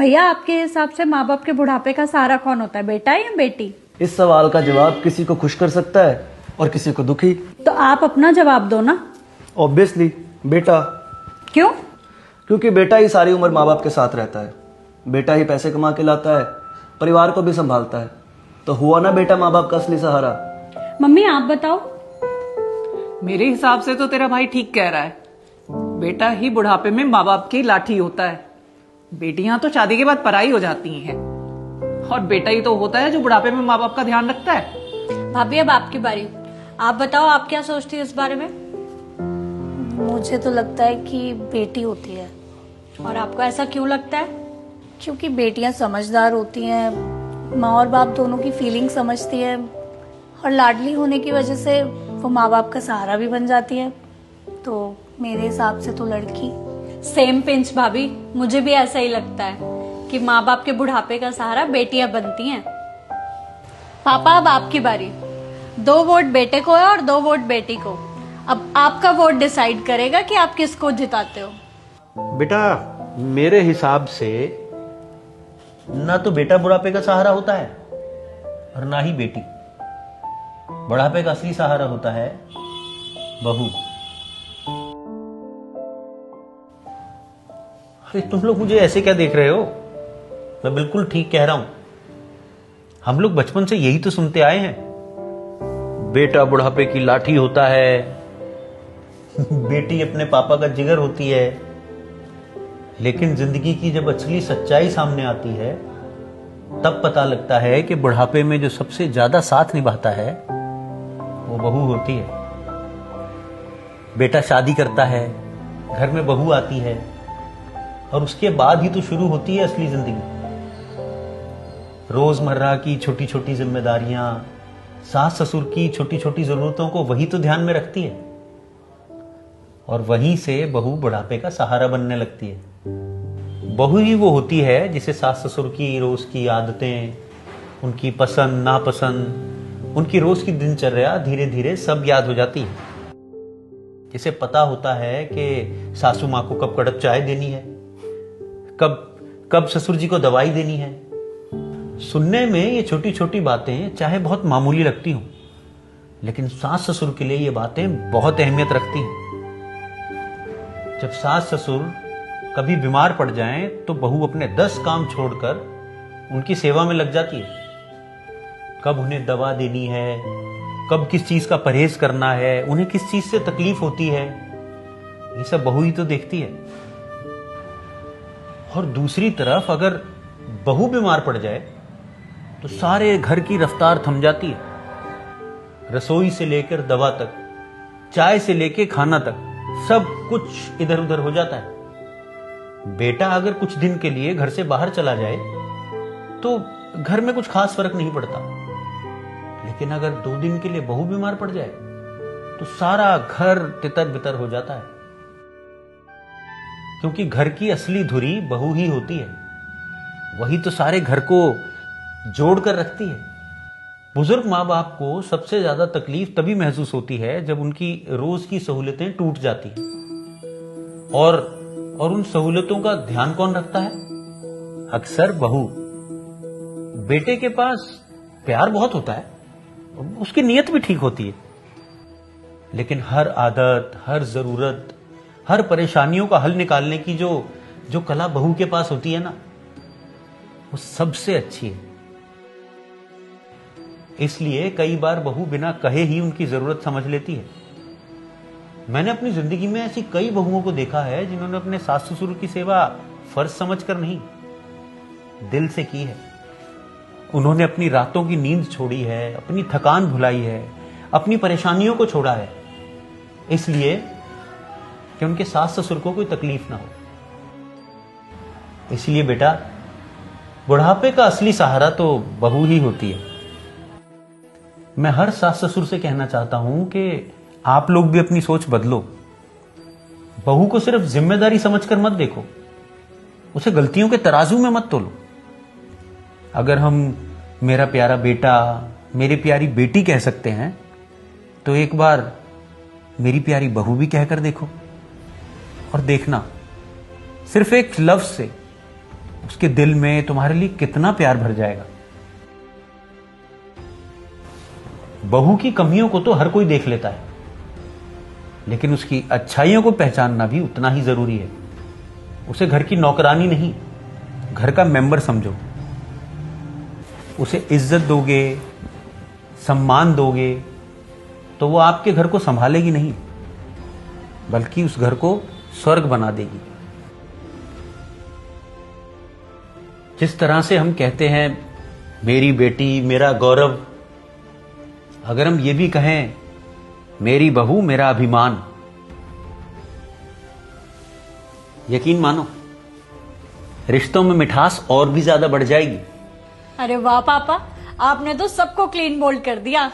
भैया, आपके हिसाब से माँ बाप के बुढ़ापे का सहारा कौन होता है, बेटा या बेटी? इस सवाल का जवाब किसी को खुश कर सकता है और किसी को दुखी। तो आप अपना जवाब दो ना। ऑब्वियसली बेटा। क्यों? क्योंकि बेटा ही सारी उम्र माँ बाप के साथ रहता है, बेटा ही पैसे कमा के लाता है, परिवार को भी संभालता है। तो हुआ ना बेटा माँ बाप का असली सहारा। मम्मी आप बताओ। मेरे हिसाब से तो तेरा भाई ठीक कह रहा है, बेटा ही बुढ़ापे में माँ बाप की लाठी होता है। बेटियां तो शादी के बाद पराई हो जाती हैं और बेटा ही तो होता है जो बुढ़ापे में माँ बाप का ध्यान रखता है। भाभी अब आपकी बारी, आप बताओ आप क्या सोचती है इस बारे में? मुझे तो लगता है कि बेटी होती है। और आपको ऐसा क्यों लगता है? क्योंकि बेटियां समझदार होती हैं, माँ और बाप दोनों की फीलिंग समझती है और लाडली होने की वजह से वो माँ बाप का सहारा भी बन जाती है। तो मेरे हिसाब से तो लड़की। सेम पिंच भाभी, मुझे भी ऐसा ही लगता है कि माँ बाप के बुढ़ापे का सहारा बेटियां बनती हैं। पापा अब आपकी बारी। 2 वोट बेटे को है और 2 वोट बेटी को। अब आपका वोट डिसाइड करेगा कि आप किसको जिताते हो। बेटा मेरे हिसाब से ना तो बेटा बुढ़ापे का सहारा होता है और ना ही बेटी। बुढ़ापे का असली सहारा होता है बहू। अरे तुम लोग मुझे ऐसे क्या देख रहे हो? मैं बिल्कुल ठीक कह रहा हूं। हम लोग बचपन से यही तो सुनते आए हैं, बेटा बुढ़ापे की लाठी होता है, बेटी अपने पापा का जिगर होती है। लेकिन जिंदगी की जब असली सच्चाई सामने आती है तब पता लगता है कि बुढ़ापे में जो सबसे ज्यादा साथ निभाता है वो बहू होती है। बेटा शादी करता है, घर में बहू आती है और उसके बाद ही तो शुरू होती है असली जिंदगी। रोजमर्रा की छोटी छोटी जिम्मेदारियां, सास ससुर की छोटी छोटी जरूरतों को वही तो ध्यान में रखती है और वहीं से बहू बुढ़ापे का सहारा बनने लगती है। बहू ही वो होती है जिसे सास ससुर की रोज की आदतें, उनकी पसंद नापसंद, उनकी रोज की दिनचर्या धीरे धीरे सब याद हो जाती है। जिसे पता होता है कि सासू माँ को कब कड़क चाय देनी है, कब ससुर जी को दवाई देनी है। सुनने में ये छोटी छोटी बातें चाहे बहुत मामूली लगती हों, लेकिन सास ससुर के लिए ये बातें बहुत अहमियत रखती हैं। जब सास ससुर कभी बीमार पड़ जाएं तो बहू अपने 10 काम छोड़कर उनकी सेवा में लग जाती है। कब उन्हें दवा देनी है, कब किस चीज का परहेज करना है, उन्हें किस चीज से तकलीफ होती है, ये सब बहू ही तो देखती है। और दूसरी तरफ अगर बहू बीमार पड़ जाए तो सारे घर की रफ्तार थम जाती है। रसोई से लेकर दवा तक, चाय से लेकर खाना तक, सब कुछ इधर उधर हो जाता है। बेटा अगर कुछ दिन के लिए घर से बाहर चला जाए तो घर में कुछ खास फर्क नहीं पड़ता, लेकिन अगर 2 दिन के लिए बहू बीमार पड़ जाए तो सारा घर तितर बितर हो जाता है। क्योंकि घर की असली धुरी बहू ही होती है, वही तो सारे घर को जोड़ कर रखती है। बुजुर्ग माँ बाप को सबसे ज्यादा तकलीफ तभी महसूस होती है जब उनकी रोज की सहूलतें टूट जाती हैं। और उन सहूलतों का ध्यान कौन रखता है? अक्सर बहू। बेटे के पास प्यार बहुत होता है, उसकी नीयत भी ठीक होती है, लेकिन हर आदत, हर जरूरत, हर परेशानियों का हल निकालने की जो कला बहू के पास होती है ना, वो सबसे अच्छी है। इसलिए कई बार बहू बिना कहे ही उनकी जरूरत समझ लेती है। मैंने अपनी जिंदगी में ऐसी कई बहुओं को देखा है जिन्होंने अपने सास ससुर की सेवा फर्ज समझकर नहीं, दिल से की है। उन्होंने अपनी रातों की नींद छोड़ी है, अपनी थकान भुलाई है, अपनी परेशानियों को छोड़ा है, इसलिए कि उनके सास ससुर को कोई तकलीफ ना हो। इसलिए बेटा, बुढ़ापे का असली सहारा तो बहू ही होती है। मैं हर सास ससुर से कहना चाहता हूं कि आप लोग भी अपनी सोच बदलो। बहू को सिर्फ जिम्मेदारी समझकर मत देखो, उसे गलतियों के तराजू में मत तोलो। अगर हम मेरा प्यारा बेटा, मेरी प्यारी बेटी कह सकते हैं, तो एक बार मेरी प्यारी बहू भी कहकर देखो। और देखना, सिर्फ एक लफ्ज से उसके दिल में तुम्हारे लिए कितना प्यार भर जाएगा। बहू की कमियों को तो हर कोई देख लेता है, लेकिन उसकी अच्छाइयों को पहचानना भी उतना ही जरूरी है। उसे घर की नौकरानी नहीं, घर का मेंबर समझो। उसे इज्जत दोगे, सम्मान दोगे, तो वो आपके घर को संभालेगी नहीं, बल्कि उस घर को स्वर्ग बना देगी। जिस तरह से हम कहते हैं मेरी बेटी मेरा गौरव, अगर हम ये भी कहें मेरी बहू मेरा अभिमान, यकीन मानो रिश्तों में मिठास और भी ज्यादा बढ़ जाएगी। अरे वाह पापा, आपने तो सबको क्लीन बोल्ड कर दिया।